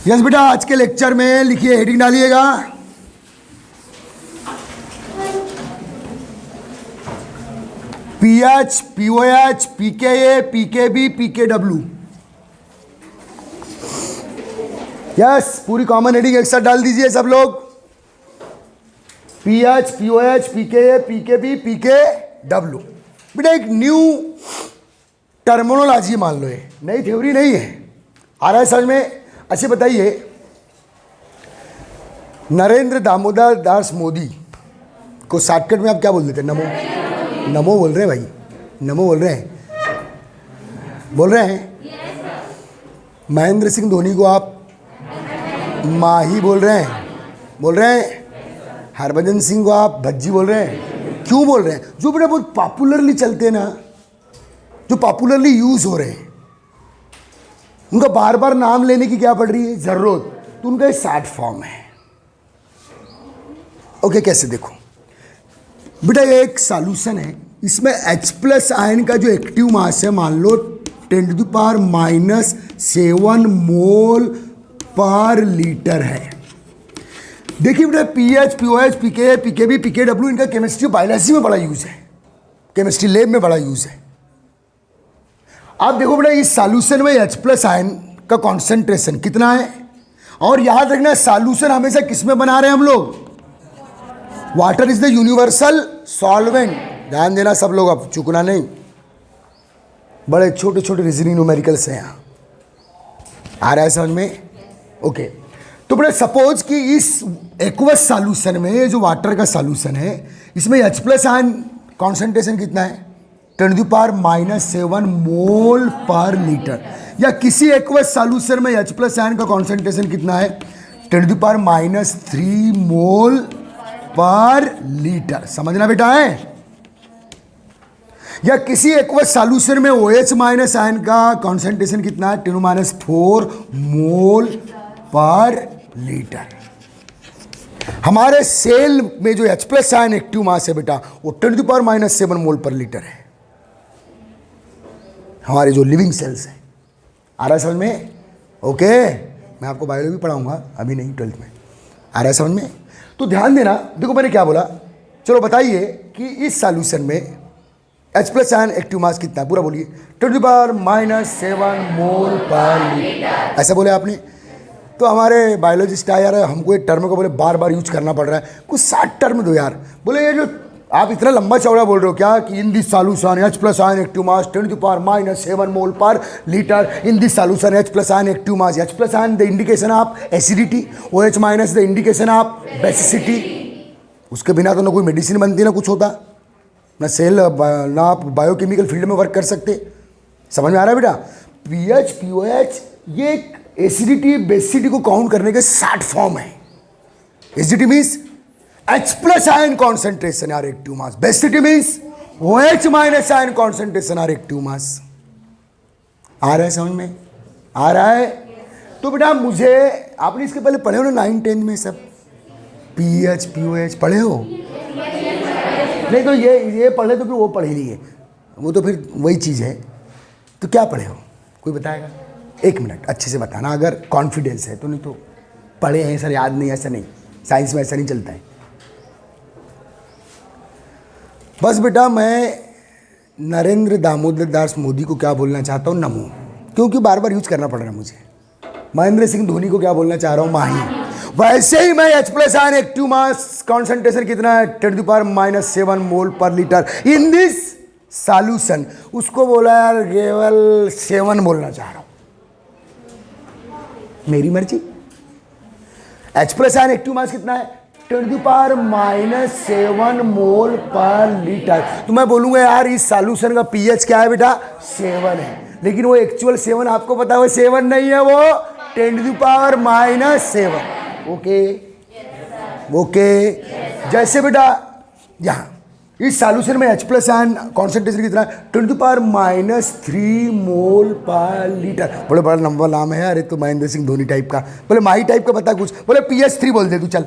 Yes बेटा, आज के लेक्चर में लिखिए, हेडिंग डालिएगा पीएच, पीओएच, पीकेए, पीकेबी, पीकेडब्ल्यू। यस, पूरी कॉमन हेडिंग एक साथ डाल दीजिए सब लोग। पीएच, पीओएच, पीकेए, पीकेबी, पीकेडब्ल्यू। बेटा एक न्यू टर्मिनोलॉजी मान लो, ये नई थ्योरी नहीं है। आ रहा है समझ में? अच्छे बताइए, नरेंद्र दामोदर दास मोदी को शॉर्टकट में आप क्या बोल देते हैं? नमो। नमो बोल रहे हैं भाई, नमो बोल रहे हैं, बोल रहे हैं। महेंद्र सिंह धोनी को आप माही बोल रहे हैं, बोल रहे हैं। हरभजन सिंह को आप भज्जी बोल रहे हैं। क्यों बोल रहे हैं? जो बेटा बहुत पॉपुलरली चलते हैं ना, जो पॉपुलरली यूज हो रहे हैं, उनका बार बार नाम लेने की क्या पड़ रही है जरूरत, तो उनका शॉर्ट फॉर्म है। ओके, कैसे देखो बेटा, ये एक सॉल्यूशन है, इसमें H प्लस आयन का जो एक्टिव मास है मान लो 10⁻⁷ मोल पर लीटर है। देखिए बेटा, पीएच, पीओएच, पीके, पीकेबी, पीकेडब्ल्यू, इनका केमिस्ट्री बायोलॉजी में बड़ा यूज है, केमिस्ट्री लैब में बड़ा यूज है। आप देखो बेटा, इस सॉल्यूशन में H प्लस आयन का कॉन्सेंट्रेशन कितना है, और याद रखना सॉल्यूशन हमेशा किसमें बना रहे हैं हम लोग? Water is the universal solvent. ध्यान देना सब लोग, अब चुकना नहीं, बड़े छोटे छोटे रीजनिंग न्यूमेरिकल्स हैं यहाँ। आ रहा है समझ में? ओके, तो बड़े सपोज कि इस एक्वस सॉल्यूशन में, ये जो वाटर का सॉल्यूशन है, इसमें H प्लस आयन कॉन्सेंट्रेशन कितना है? 10⁻⁷ मोल पर लीटर। या किसी एक्वस सॉल्यूशन में H प्लस आयन का कॉन्सेंट्रेशन कितना है? 10⁻³ मोल पर लीटर। समझना बेटा है? या किसी एक्वस सॉल्यूशन में OH माइनस आयन का कॉन्सेंट्रेशन कितना है? 10⁻⁴ मोल पर लीटर। हमारे सेल में जो H प्लस आयन एक्टिव मास है बेटा, वो 10⁻⁷ मोल पर लीटर है, हमारे जो लिविंग सेल्स हैं। आ रहा है समझ में? ओके, मैं आपको बायोलॉजी पढ़ाऊंगा, अभी नहीं, 12th में। आ रहा है समझ में? तो ध्यान देना, देखो मैंने क्या बोला। चलो बताइए कि इस सॉल्यूशन में H plus ion active mass कितना है? पूरा बोलिए। 10⁻⁷ मोल पर लीटर, ऐसा बोले आपने। तो हमारे बायोलॉजिस्ट आए, यार हमको ये टर्म को बोले बार बार यूज करना पड़ रहा है, कुछ 60 टर्म दो यार। बोले ये जो आप इतना लंबा चौड़ा बोल रहे हो क्या कि in this solution H plus ion active mass 10⁻⁷ mole per litre, in this solution H plus ion active mass. H plus ion the indication of acidity, OH minus the indication of basicity. उसके बिना तो ना कोई medicine बनती ना कुछ होता, ना सेल, ना आप बायोकेमिकल फील्ड में वर्क कर सकते। समझ में आ रहा है बेटा? पीएच, पीओएच ये एसिडिटी बेसिसिटी को काउंट करने के 60 फॉर्म है। Acidity means H plus ion concentration are active mass, basicity means OH minus ion concentration are active mass. आ रहा है समझ में? आ रहा है? तो बेटा मुझे, आपने इसके पहले पढ़े हो ना 9, 10 में सब पीएच, पीओएच पढ़े हो? नहीं तो ये पढ़े तो फिर वो पढ़े नहीं है, वो तो फिर वही चीज़ है। तो क्या पढ़े हो, कोई बताएगा? 1 मिनट अच्छे से बताना, अगर कॉन्फिडेंस है तो। नहीं तो पढ़े हैं सर, याद नहीं, ऐसा नहीं, साइंस में ऐसा नहीं चलता है। बस बेटा मैं नरेंद्र दामोदर दास मोदी को क्या बोलना चाहता हूँ? नमो, क्योंकि बार बार यूज करना पड़ रहा है मुझे। महेंद्र सिंह धोनी को क्या बोलना चाह रहा हूँ? माही। वैसे ही मैं H प्लस आयन एक्टिव मास कॉन्सेंट्रेशन कितना है? 10⁻⁷ मोल per litre in this solution, उसको बोला यार केवल 7 बोलना चाह रहा हूँ, मेरी मर्जी। H plus ion active mass कितना है? 10⁻⁷ मोल पर लीटर। तो मैं बोलूंगा यार इस सॉल्यूशन का पीएच क्या है बेटा? 7 है, लेकिन वो एक्चुअल 7 आपको पता है वो 7 नहीं है, वो 10⁻⁷। ओके ओके, जैसे बेटा यहाँ इस सॉल्यूशन में H प्लस आयन कॉन्सेंट्रेशन कितना है? 10⁻³ मोल पर लीटर। बोले बड़ा लंबा नाम है, अरे तो महेंद्र सिंह धोनी टाइप का। बोले माही टाइप का बता कुछ। बोले PS3 बोल दे तू, चल।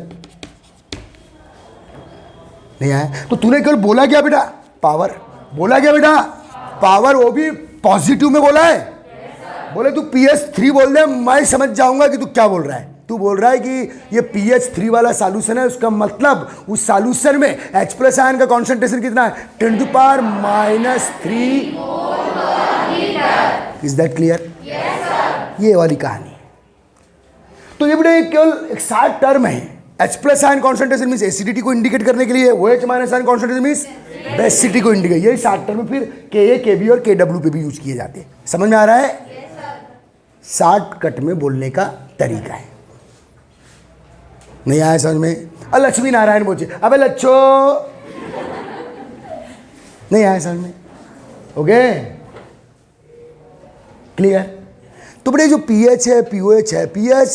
नहीं आया तो तूने केवल बोला क्या बेटा? पावर। बोला क्या बेटा? पावर, वो भी पॉजिटिव में बोला है। बोले तू pH 3 बोल दे, मैं समझ जाऊंगा कि तू क्या बोल रहा है। तू बोल रहा है कि ये pH 3 वाला सॉल्यूशन है, उसका मतलब उस सॉल्यूशन में H प्लस आयन का कॉन्सेंट्रेशन कितना है, 10⁻³ इज दैट क्लियर? ये वाली कहानी। तो ये बेटे केवल एक शॉर्ट टर्म है। H plus ion concentration means acidity को इंडिकेट करने के लिए, OH minus ion concentration means basicity को इंडिकेट, ये शॉर्ट टर्म में फिर Ka, Kb और Kw पे भी यूज किए जाते हैं। समझ में आ रहा है? शॉर्टकट में बोलने का तरीका है। नहीं आया समझ में? लक्ष्मी नारायण बोचे, अबे लच्छो, नहीं आया समझ में? Okay clear? तो बड़े जो pH है, pOH है, pH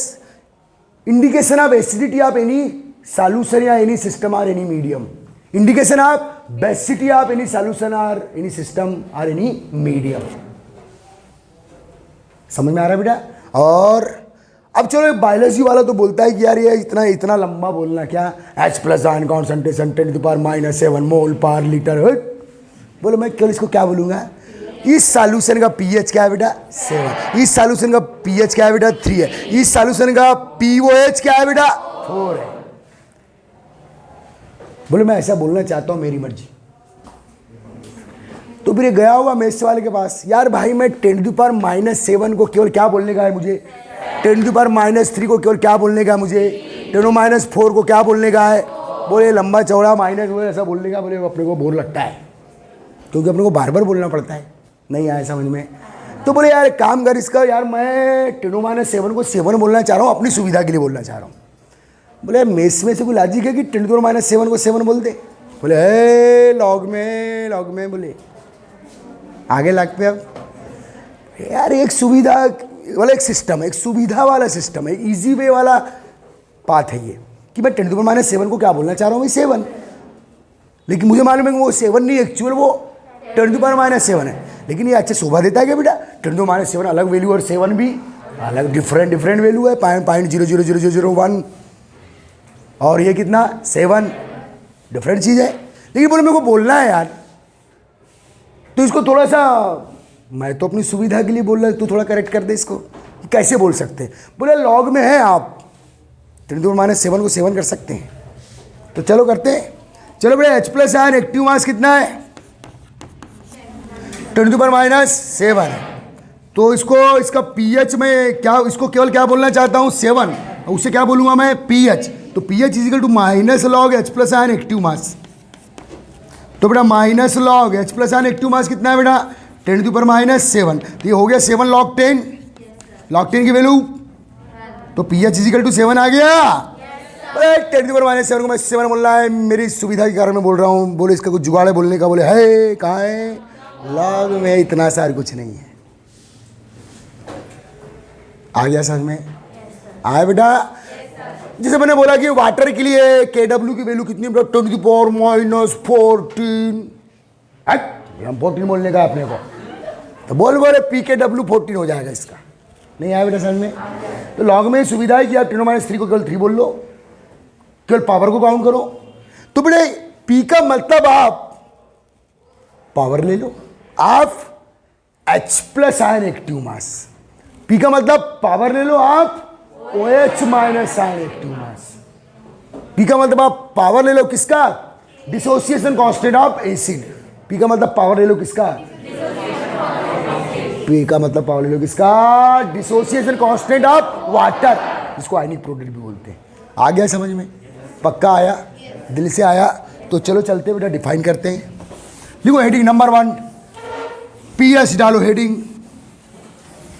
indication of acidity of any solution या एनी सिस्टम और any medium, indication of basicity of any solution और एनी सिस्टम और एनी मीडियम। समझ में आ रहा है बेटा? और अब चलो एक बायोलॉजी वाला तो बोलता है कि यार ये इतना इतना लंबा बोलना क्या, H प्लस आयन कॉन्सेंट्रेशन 10⁻⁷ मोल पर लीटर। बोलो मैं केवल इसको क्या बोलूंगा, इस सॉल्यूशन का pH क्या है बेटा, 7, इस सॉल्यूशन का pH क्या है बेटा, 3 है, इस सॉल्यूशन का pOH क्या है बेटा, 4 है। बोले मैं ऐसा बोलना चाहता हूं, मेरी मर्जी। तो फिर गया होगा मेस वाले के पास, यार भाई मैं 10⁻⁷ को केवल क्या बोलने का है मुझे, 10⁻³ को केवल क्या बोलने का है मुझे, 10⁻⁴ को क्या बोलने का है। बोले लंबा चौड़ा माइनस वो ऐसा बोलने का, बोले अपने को बोर लगता है क्योंकि अपने को बार बार बोलना पड़ता है। नहीं आया समझ में? तो बोले यार एक काम कर इसका, यार मैं 10⁻⁷ को 7 बोलना चाह रहा हूँ, अपनी सुविधा के लिए बोलना चाह रहा हूँ। बोले मेस में से कोई लॉजिक है कि 10⁻⁷ को 7 बोल दे? बोले हे लॉग में बोले आगे लाग पे। अब यार एक सुविधा वाला एक सिस्टम है, एक सुविधा वाला सिस्टम है, एक ईजी वे वाला पाथ है ये कि मैं 10⁻⁷ को क्या बोलना चाह रहा हूँ, 7। लेकिन मुझे मालूम है कि वो 7 नहीं, एक्चुअल वो 10⁻⁷ है। लेकिन ये अच्छा शोभा देता है क्या बेटा, 10⁻⁷ अलग वैल्यू और 7 भी अलग डिफरेंट वैल्यू है, 0.00001 और ये कितना 7, डिफरेंट चीज़ है। लेकिन बोले मेरे को बोलना है यार, तो इसको थोड़ा सा, मैं तो अपनी सुविधा के लिए बोल रहा, तू थोड़ा करेक्ट कर दे इसको, कैसे बोल सकते हैं। बोले लॉग में है, आप 10⁻⁷ को 7 कर सकते हैं। तो चलो करते हैं। चलो बेटा H plus ion active mass कितना है, 10⁻⁷ है। तो इसको इसका pH में क्या, इसको केवल क्या बोलना चाहता हूँ 7, उसे क्या बोलूँगा मैं pH। तो pH is equal to minus log H plus ion active mass. तो बेटा minus log H plus ion active mass कितना है बेटा, 10⁻⁷। तो ये हो गया 7 log 10, log 10 की वैल्यू, तो pH इजिकल टू 7 आ गया। 10⁻⁷ को मैं 7 बोल रहा है, मेरी सुविधा के कारण मैं बोल रहा हूँ। बोले इसका कुछ जुगाड़ है बोलने का, बोले है कहाँ है, लॉग में इतना सार कुछ नहीं है। आ गया समझ में? आया बेटा? जैसे मैंने बोला कि वाटर के लिए Kw की वैल्यू कितनी बेटा, 10⁻⁴ हम 14 बोलने का अपने को, तो बोल PKW 14 हो जाएगा इसका। नहीं आया बेटा समझ में? तो लॉग में सुविधा है कि आप 10⁻³ को केवल 3 बोल लो, केवल पावर को काउंट करो। तो बेटे P का मतलब आप पावर ले लो, आप H प्लस आयन एक्टिव मास। P का मतलब पावर ले लो, आप OH माइनस आयन एक्टिव मास। P का मतलब आप पावर ले लो किसका, dissociation constant of acid. P का मतलब पावर ले लो किसका, P का मतलब पावर ले लो किसका, डिसोसिएशन कांस्टेंट ऑफ वाटर, जिसको आयनिक प्रोडक्ट भी बोलते हैं। आ गया समझ में? पक्का आया, दिल से आया? तो चलो चलते बेटा डिफाइन करते हैं। देखो हेडिंग नंबर 1 pH डालो, हेडिंग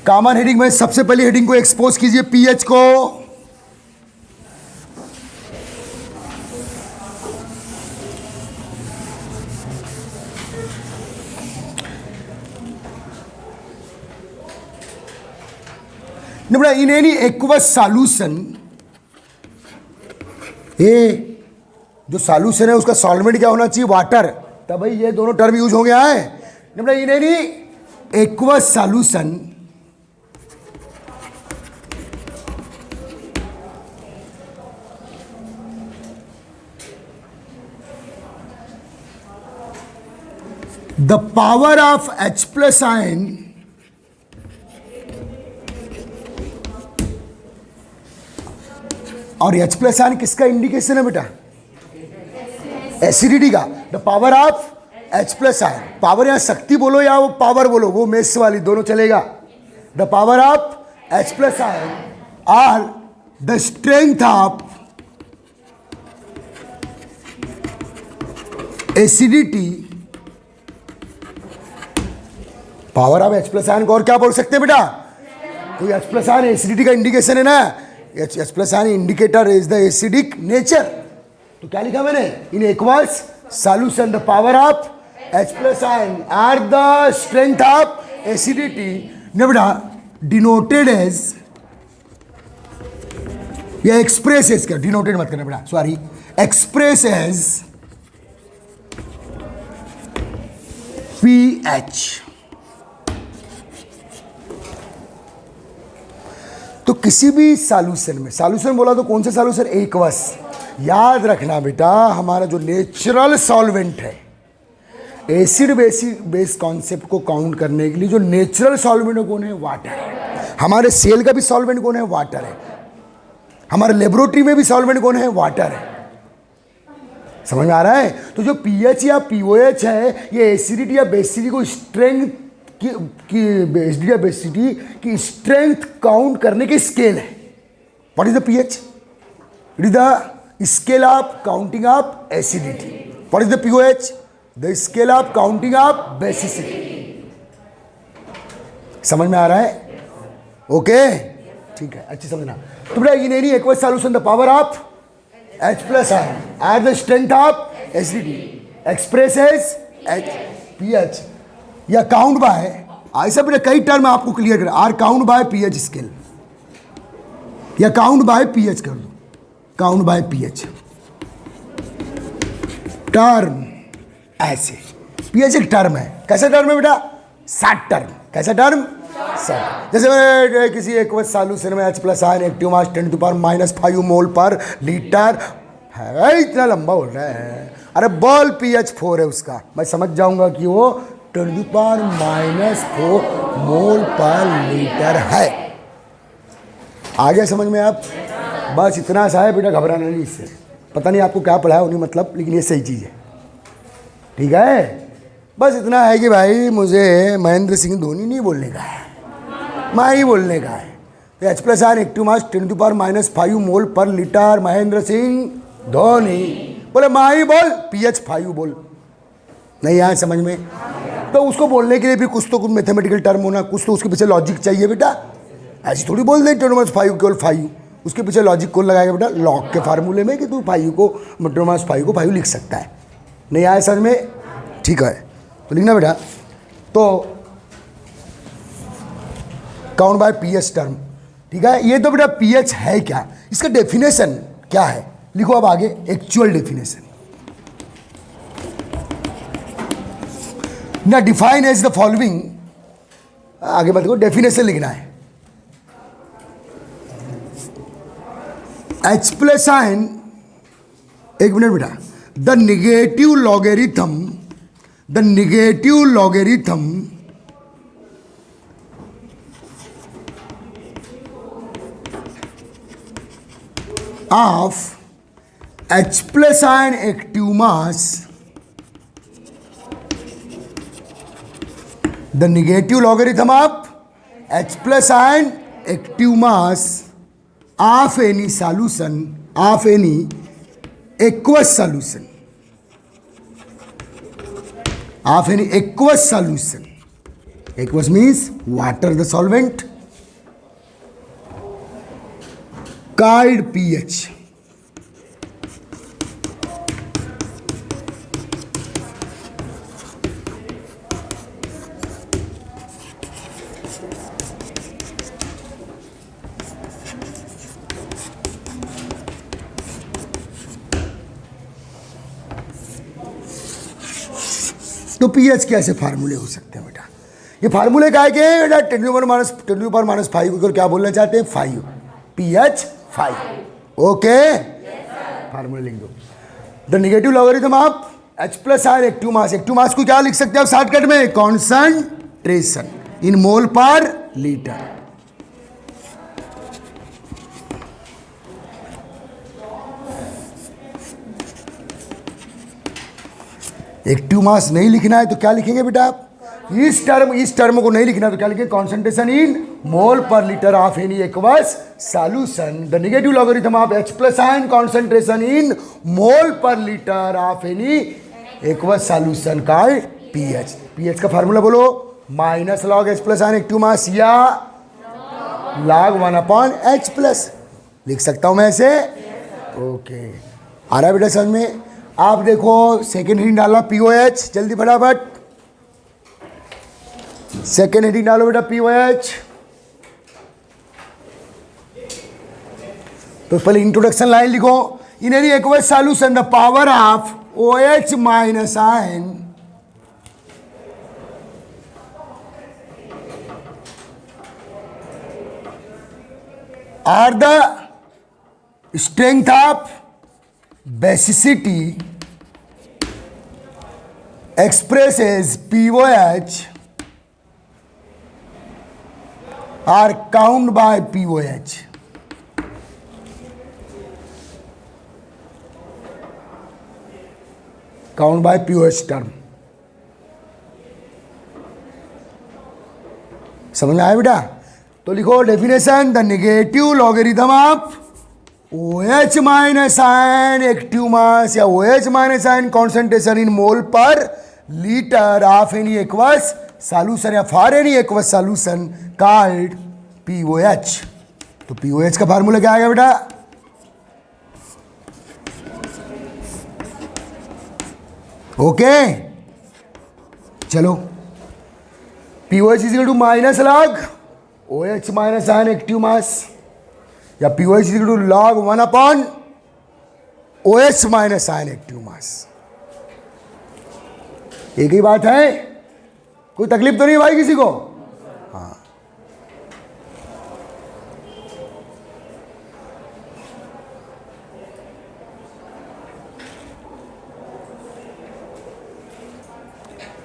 कॉमन हेडिंग में सबसे पहले हेडिंग को एक्सपोज कीजिए pH को। इन एनी एक्वस सॉल्यूशन, ये जो सॉल्यूशन है उसका सॉल्वेंट क्या होना चाहिए, वाटर। तब भाई ये दोनों टर्म यूज हो गया है। इन any aqueous solution the power of H plus ion और H प्लस आयन किसका इंडिकेशन है बेटा? एसिडिटी का। The power of H plus ion, power या शक्ति बोलो या वो पावर बोलो, वो मेस वाली दोनों चलेगा। The power of H plus ion are the strength of acidity. Power of H plus ion को और क्या बोल सकते हैं बेटा? तो H प्लस आयन एसिडिटी का इंडिकेशन है ना। H plus ion indicator is the acidic nature. तो क्या लिखा मैंने? In aqueous solution the power of H plus ion are the strength of acidity ने बेटा डिनोटेड एज, या एक्सप्रेस एज, क्या डिनोटेड मत करना बेटा, सॉरी, एक्सप्रेस एज pH। तो किसी भी सॉल्यूशन में, सॉल्यूशन बोला तो कौन से सॉल्यूशन? एक्वस। याद रखना बेटा, हमारा जो नेचुरल सॉल्वेंट है, एसिड बेस कॉन्सेप्ट को काउंट करने के लिए जो नेचुरल सॉल्वेंट कौन है? वाटर है। हमारे सेल का भी सॉल्वेंट कौन है? वाटर है। हमारे लेबोरेटरी में भी सॉल्वेंट कौन है? वाटर है। समझ में आ रहा है? तो जो पीएच या पीओएच है, ये एसिडिटी या बेसिडिटी को स्ट्रेंथ की एसिडिटी या बेसिडिटी की स्ट्रेंथ काउंट करने की स्केल है। What is the pH? It is the scale of counting of acidity. What is the pOH? The scale of counting of basicity. समझ में आ रहा है? ओके, ठीक है, अच्छी समझना। तो बेटा in any aqueous solution the power of H plus ion at the strength of acidity express as pH या काउंट बाय, ऐसा बेटा कई टर्म आपको क्लियर कर, are count by pH scale या काउंट बाय pH कर दो, काउंट बाय pH टर्म। ऐसे pH एक टर्म है। कैसा टर्म है बेटा? Short term. कैसा टर्म? शॉर्ट। जैसे मैंने किसी एक्वस सॉल्यूशन में H प्लस आयन एक्टिव मास 10⁻⁻5 मोल पर लीटर है, इतना लंबा हो रहा है। अरे बॉल pH 4 है उसका, मैं समझ जाऊंगा कि वो 10⁻⁴ मोल पर लीटर है। आ गया समझ में आप? बस इतना सा है बेटा, घबराना नहीं इससे। पता नहीं आपको क्या पढ़ा है उन्हीं मतलब, लेकिन ये सही चीज़ है। ठीक है, बस इतना है कि भाई मुझे महेंद्र सिंह धोनी नहीं बोलने का है, मैं ही बोलने का है। तो H प्लस आयन एक्टिव मास 10⁻⁵ मोल पर लीटर, महेंद्र सिंह धोनी। बोले माँ ही बोल, pH 5 बोल। नहीं आया समझ में? तो उसको बोलने के लिए भी कुछ तो कुछ मैथमेटिकल टर्म होना, कुछ तो उसके पीछे लॉजिक चाहिए बेटा। ऐसे थोड़ी बोल दे 10⁻⁵ केवल 5, उसके पीछे लॉजिक कौन लगाएगा बेटा? लॉग के फार्मूले में कि तू 5 को 10⁻⁵ को 5 लिख सकता है। नहीं आया समझ में? ठीक है, तो लिखना बेटा। तो काउंट बाय pH टर्म, ठीक है। ये तो बेटा pH है क्या, इसका डेफिनेशन क्या है? लिखो अब आगे एक्चुअल डेफिनेशन ना, डिफाइन एज द फॉलोइंग। आगे मत को डेफिनेशन लिखना है। H प्लस आयन, एक मिनट बेटा, the negative logarithm of H plus ion active mass, the negative logarithm of H plus ion active mass of any solution, of any aqueous solution, of any aqueous solution. Aqueous means water the solvent, called pH। तो pH के ऐसे फार्मूले हो सकते हैं बेटा। ये फार्मूले का है कि बेटा 10⁻⁵ को क्या बोलना चाहते हैं? 5, pH 5। ओके, फार्मूला लिख दो। The negative logarithm of H plus ion active mass, active mass को क्या लिख सकते हैं आप शॉर्टकट में? Concentration in mole per litre. Active mass नहीं लिखना है तो क्या लिखेंगे बेटा आप? इस टर्म को नहीं लिखना तो क्या लिखेंगे? Concentration in mole per litre of any aqueous solution the negative logarithm of H plus ion concentration in mole per litre of any aqueous solution called pH. PH का फार्मूला बोलो, minus log H plus ion active mass या log 1/H plus. लिख सकता हूं मैं ऐसे? Okay, आ रहा है बेटा समझ में? आप देखो सेकेंड हेडिंग डालना POH, जल्दी फटाफट सेकेंड हेडिंग डालो बेटा POH। तो पहले इंट्रोडक्शन लाइन लिखो, in any aqueous solution the power of OH minus ion are the strength of basicity expresses POH are count by POH। count by POH term समझ में आया बेटा? तो लिखो definition, the negative logarithm of OH minus ion active mass या OH minus ion concentration in mole per litre of any aqueous solution या for any aqueous solution called POH। तो POH का फार्मूला क्या आएगा बेटा? ओके चलो, POH is equal to minus log OH minus ion active mass या POH is equal to log 1/OH minus ion active mass. एक ही बात है, कोई तकलीफ तो नहीं भाई किसी को? हाँ,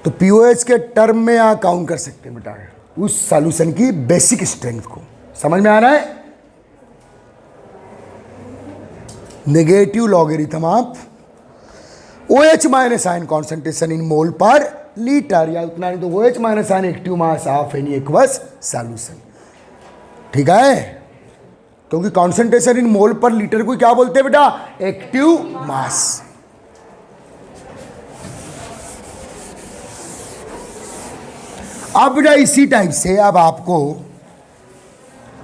तो POH के टर्म में आप काउंट कर सकते हैं बेटा उस सॉल्यूशन की बेसिक स्ट्रेंथ को। समझ में आ रहा है? Negative logarithm of OH minus ion concentration in mole per litre या उतना नहीं तो OH minus ion active mass of any aqueous solution. ठीक है, क्योंकि concentration in mole per litre को क्या बोलते हैं बेटा? Active mass. अब बेटा इसी टाइप से अब आपको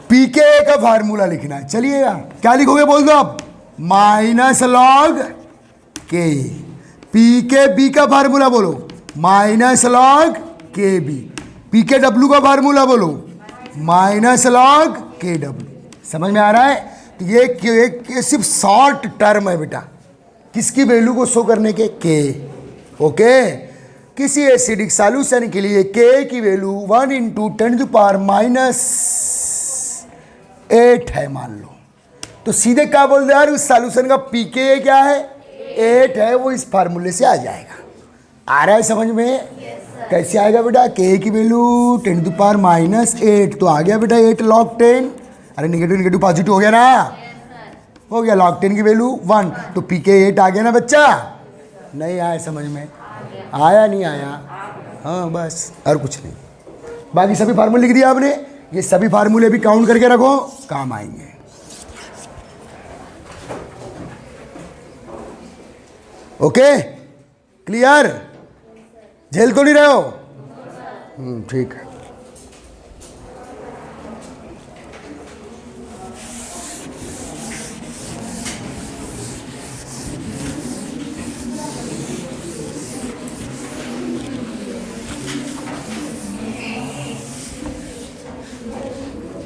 pKa का फार्मूला लिखना है। चलिएगा, क्या लिखोगे बोल दो आप? माइनस लॉग के। PKb का फार्मूला बोलो, माइनस लॉग KB। PKW का फार्मूला बोलो, माइनस लॉग KW। समझ में आ रहा है? तो ये सिर्फ शॉर्ट टर्म है बेटा, किसकी वैल्यू को शो करने के? K। ओके, किसी एसिडिक सॉल्यूशन के लिए K की वैल्यू 1 × 10⁻8 है मान लो, तो सीधे क्या बोल दे यार उस सॉल्यूशन का pKa क्या है? 8 है, वो इस फार्मूले से आ जाएगा। आ रहा है समझ में? कैसे आएगा बेटा? K की वैल्यू 10⁻8 तो आ गया बेटा 8 log 10। अरे नेगेटिव नेगेटिव पॉजिटिव हो गया ना? हो गया, log 10 की वैल्यू 1 तो pK 8 आ गया ना बच्चा? नहीं आया समझ में? आया नहीं आया? हाँ बस, और कुछ नहीं। बाकी सभी फार्मूले लिख दिया आपने, ये सभी फार्मूले भी काउंट करके रखो, काम आएंगे। Okay clear? झेल तो नहीं रहे हो? ठीक है।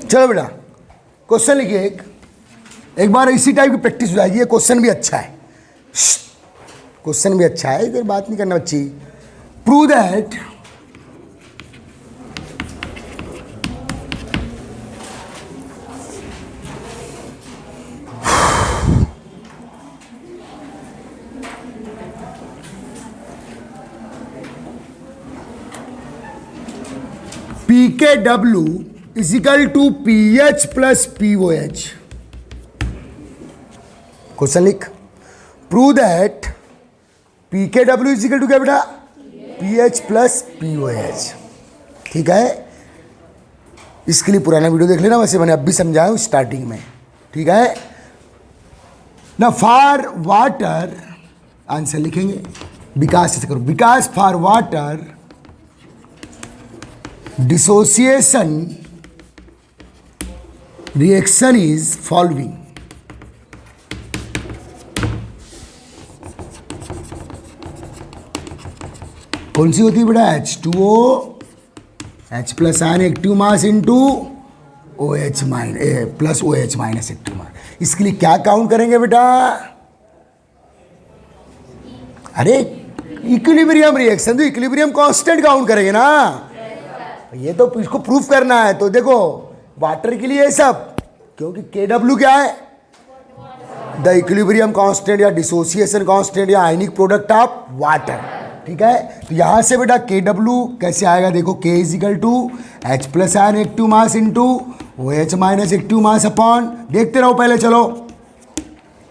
चलो बेटा क्वेश्चन लिखिए। एक बार इसी टाइप की प्रैक्टिस हो जाएगी। ये क्वेश्चन भी अच्छा है, क्वेश्चन भी अच्छा है, इधर बात नहीं करना बच्ची। Prove that PKW is equal to pH plus POH। Question लिख, prove that P K W is equal to क्या बेटा, P H plus P O H. ठीक है, इसके लिए पुराना वीडियो देख लेना, वैसे मैंने अब भी समझाया हूँ स्टार्टिंग में। ठीक है ना, फॉर वाटर आंसर लिखेंगे, विकास से करो, Vikas for water dissociation reaction is following. कौन सी होती है बेटा, H2O, H plus ion active mass into OH minus plus OH minus active mass. इसके लिए क्या काउंट करेंगे बेटा, अरे इक्विलिब्रियम रिएक्शन, तो इक्विलिब्रियम कांस्टेंट काउंट करेंगे ना, ये तो इसको प्रूफ करना है। तो देखो वाटर के लिए सब, क्योंकि KW क्या है, द इक्विलिब्रियम कांस्टेंट या डिसोसिएशन कांस्टेंट या आयनिक प्रोडक्ट ऑफ वाटर। ठीक है, तो यहां से बेटा KW कैसे आएगा, देखो K is equal to H plus ion active mass into OH minus active mass upon, देखते रहो पहले, चलो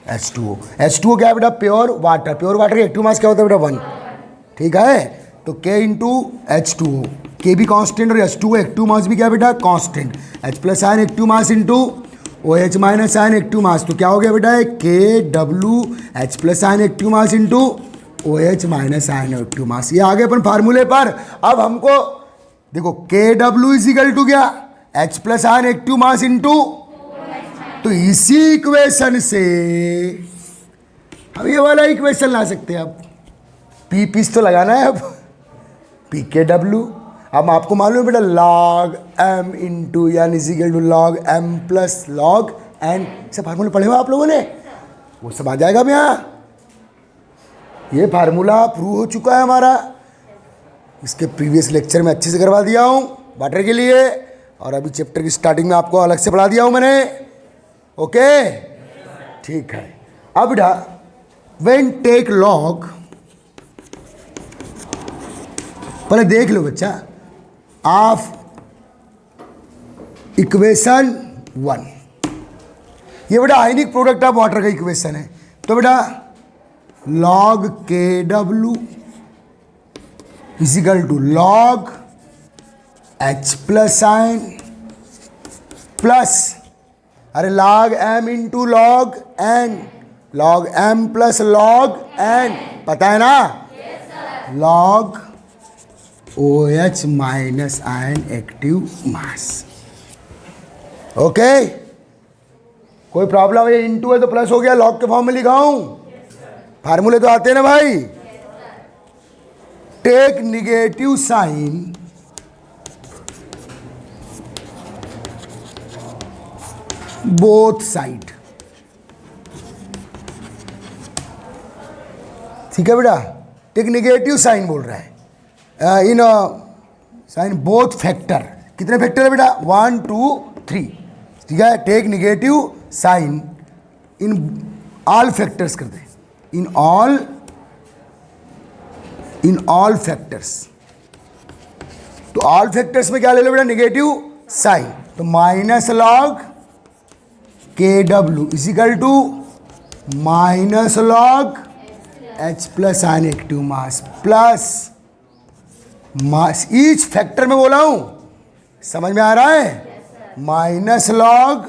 H2O। H2O क्या है बेटा, प्योर वाटर, प्योर वाटर का एक्टिव मास क्या होता है बेटा 1। ठीक है, तो K इंटू H2O, K भी कांस्टेंट और H2O एक्टिव मास भी क्या है बेटा, constant. H plus ion active mass into OH minus ion active mass, तो क्या हो गया बेटा, KW H plus ion active mass into OH minus ion active मास। ये आगे अपन फार्मूले पर। अब हमको देखो KW इजिकल टू क्या, H plus ion active mass into, तो इसी इक्वेशन से हम ये वाला इक्वेशन ला सकते हैं। अब पी पीस तो लगाना है, अब PKW। अब आपको मालूम है बेटा log m into N is equal to log m plus log n, सब फार्मूले पढ़े हो आप लोगों ने, वो सब आ जाएगा अब यहाँ। ये फार्मूला प्रूव हो चुका है हमारा, इसके प्रीवियस लेक्चर में अच्छे से करवा दिया हूँ वाटर के लिए, और अभी चैप्टर की स्टार्टिंग में आपको अलग से पढ़ा दिया हूँ मैंने। ओके, ठीक है। अब बेटा व्हेन टेक लॉग, पहले देख लो बच्चा, ऑफ इक्वेशन 1, ये बेटा आयनिक प्रोडक्ट ऑफ वाटर का इक्वेशन है। तो बेटा log KW is equal to log H plus ion plus, अरे log M into log N, log M plus log N, पता है ना, log OH minus ion active mass. Okay, कोई problem है, इंटू है तो प्लस हो गया, log के फॉर्म में लिखा हूं, फार्मूले तो आते हैं ना भाई। Take negative sign both side. ठीक है बेटा, टेक निगेटिव साइन बोल रहा है, इन साइन बोथ फैक्टर। कितने फैक्टर है बेटा, 1 2 3। ठीक है, take negative sign in all factors कर दे, इन ऑल फैक्टर्स। तो ऑल फैक्टर्स में क्या ले लो बेटा, निगेटिव साइन, तो minus log KW is equal to minus log H plus ion active mass plus mass, each factor में बोला हूं, समझ में आ रहा है, minus log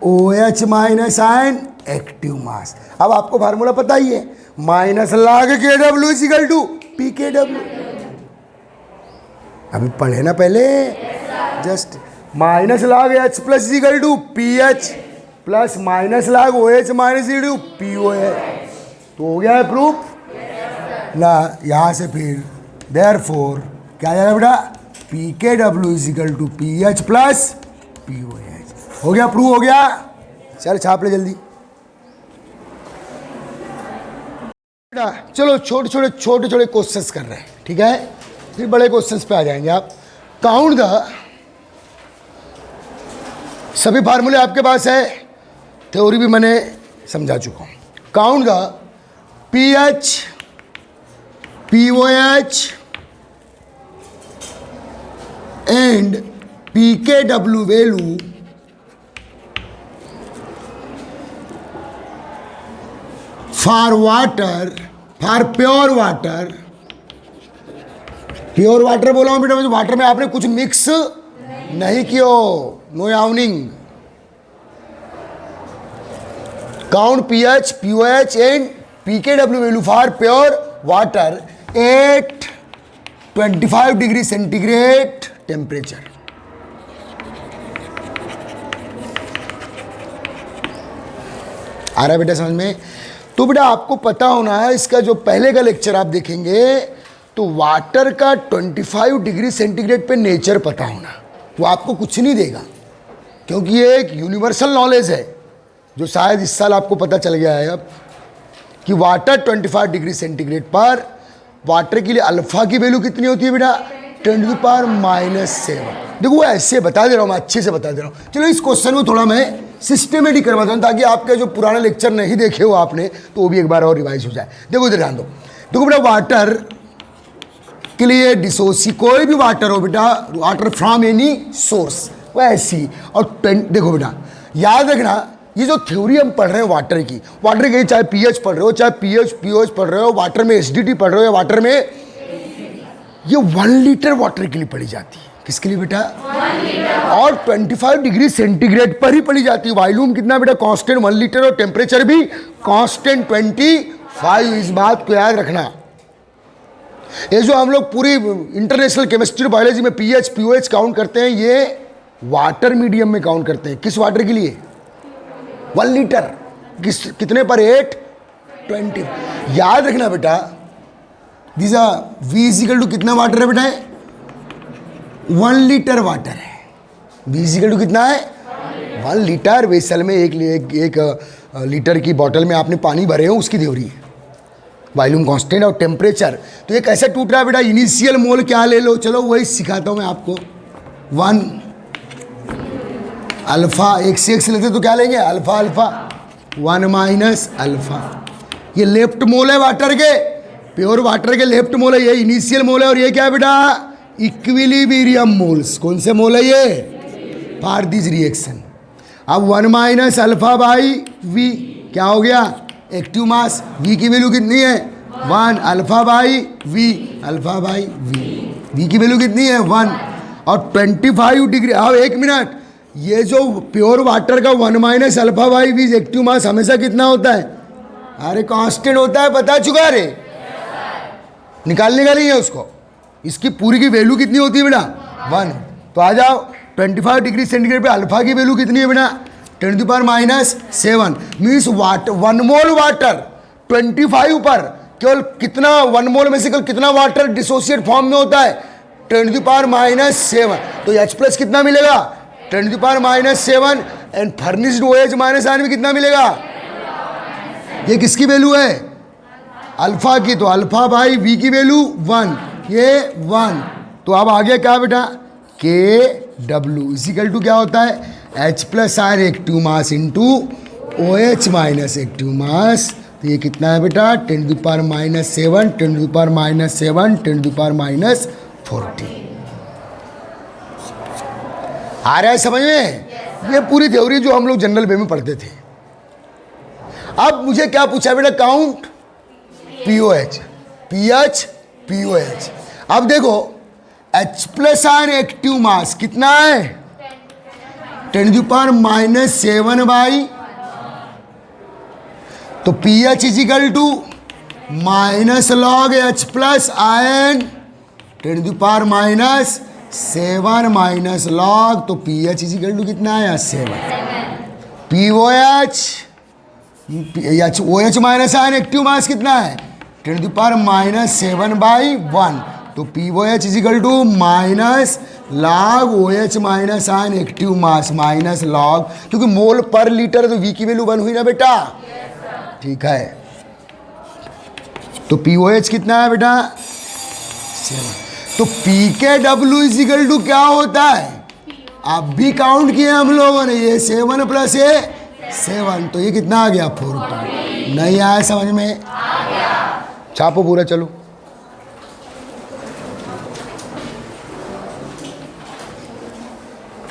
OH minus ion active mass. अब आपको फार्मूला पता ही है, minus log KW is equal to PKW। अभी पढ़े ना पहले, just minus log H plus is equal to PH plus minus log OH minus is equal to POH, तो हो गया है प्रूफ ना। यहाँ से फिर देयरफॉर क्या आ जाएगा बेटा, PKW is equal to PH plus POH। हो गया, प्रूव हो गया। चल छाप ले जल्दी। चलो छोटे छोटे क्वेश्चंस कर रहे हैं, ठीक है, फिर बड़े क्वेश्चंस पे आ जाएंगे आप। काउंट द, सभी फार्मूले आपके पास है, थ्योरी भी मैंने समझा चुका हूं। Count the PH POH and PKW value for water for pure water, pure water बोला हूं बेटा, मुझे वाटर में आपने कुछ मिक्स नहीं किया, no yawning. Count pH, pOH and पीकेडब्ल्यू value for pure water at 25 degree centigrade temperature. आ रहा है बेटा समझ में? तो बेटा आपको पता होना है, इसका जो पहले का लेक्चर आप देखेंगे तो वाटर का 25 डिग्री सेंटीग्रेड पे नेचर पता होना, वो आपको कुछ नहीं देगा, क्योंकि ये एक यूनिवर्सल नॉलेज है जो शायद इस साल आपको पता चल गया है अब, कि वाटर 25 डिग्री सेंटीग्रेड पर वाटर के लिए अल्फा की वैल्यू कितनी होती है बेटा? 10⁻⁷। देखो वो ऐसे बता दे रहा हूँ मैं, अच्छे से बता दे रहा हूँ। चलो इस क्वेश्चन को थोड़ा मैं सिस्टमेटिक करवाता हूँ, ताकि आपके जो पुराने लेक्चर नहीं देखे हो आपने तो वो भी एक बार और रिवाइज हो जाए। देखो इधर ध्यान दो, देखो बेटा वाटर के लिए डिसोसी, कोई भी वाटर हो बेटा, वाटर फ्रॉम एनी सोर्स, वो ऐसी। और देखो बेटा याद रखना, ये जो थ्योरी हम पढ़ रहे हैं वाटर की, चाहे पीएच पढ़ रहे हो, चाहे पीओएच पढ़ रहे हो, वाटर में एसिडिटी पढ़ रहे हो, या वाटर में, ये 1 लीटर वाटर के लिए पढ़ी जाती है। किसके लिए बेटा? 1 लीटर। और 25 डिग्री सेंटीग्रेड पर ही पढ़ी जाती है। वॉल्यूम कितना बेटा? कांस्टेंट 1 लीटर, और टेम्परेचर भी कांस्टेंट 25। इस बात को याद रखना। ये जो हम लोग पूरी इंटरनेशनल केमिस्ट्री बायोलॉजी में पीएच पीओएच काउंट करते हैं, ये वाटर मीडियम में काउंट करते हैं। किस वाटर के लिए? 1 लीटर। कितने पर? 820। याद रखना बेटा, दिस V इजिकल टू कितना वाटर है बेटा? 1 लीटर वाटर है। V इजिकल टू कितना है? 1 लीटर। वेसल में एक लीटर की बोतल में आपने पानी भरे हो, उसकी थ्योरी है। वॉल्यूम कांस्टेंट और टेम्परेचर, तो ये कैसे टूट रहा है बेटा? इनिशियल मोल क्या ले लो, चलो वही सिखाता हूँ मैं आपको। 1 अल्फा, एक से एक से लेते तो क्या लेंगे? Alpha alpha, 1 minus alpha. ये लेफ्ट मोल है वाटर के, प्योर वाटर के लेफ्ट मोल है, ये इनिशियल मोल है। और ये क्या है बेटा? Equilibrium moles. कौन से मोल है ये? For this reaction. अब 1 माइनस अल्फा बाई वी क्या हो गया? Active mass. वी की वैल्यू कितनी है? 1 alpha by V, alpha by V. V की वैल्यू कितनी है? 1। और 25 डिग्री। अब एक मिनट, ये जो प्योर वाटर का 1 minus alpha by V active mass हमेशा कितना होता है? अरे कांस्टेंट होता है, बता चुका रे, निकालने का नहीं है उसको। इसकी पूरी की वैल्यू कितनी होती है बेटा? 1। तो आ जाओ, 25 डिग्री सेंटीग्रेड पे अल्फा की वैल्यू कितनी है बेटा? 10⁻⁷। मीन्स वाटर 1 मोल वाटर 25 पर केवल कितना, 1 मोल में से केवल कितना वाटर डिसोसिएट फॉर्म में होता है? 10⁻⁷। तो H प्लस कितना मिलेगा? 10⁻⁷। And furnished OH minus ion में कितना मिलेगा? ये किसकी वैल्यू है? अल्फा की। तो अल्फा बाई वी की वैल्यू 1, ये 1। तो अब आ गया क्या बेटा? KW इजिकल टू क्या होता है? H plus ion active mass into OH minus active mass. तो ये कितना है बेटा? 10⁻⁷, 10⁻⁷, 10⁻40। आ रहा है समझ में? ये पूरी थ्योरी जो हम लोग जनरल वे में पढ़ते थे। अब मुझे क्या पूछा बेटा? Count pOH, pH pOH. अब देखो H plus ion active mass कितना है? 10⁻⁷ बाई, तो pH is equal to minus log H plus ion 10⁻⁷ minus log, तो पीएच इजिकल टू कितना है? 7। POH, OH minus ion active mass कितना है? 10⁻⁷ बाई 1। तो pOH is equal to minus log OH minus ion active mass minus log, क्योंकि mole per litre, तो we की value 1 हुई ना बेटा? ठीक है। तो पीओएच कितना है बेटा? 7। तो PKW इजिकल टू क्या होता है? आप भी काउंट किए हम लोगों ने, ये 7 प्लस ये 7, तो ये कितना आ गया? 4। नहीं आया समझ में? छापो पूरा, चलो।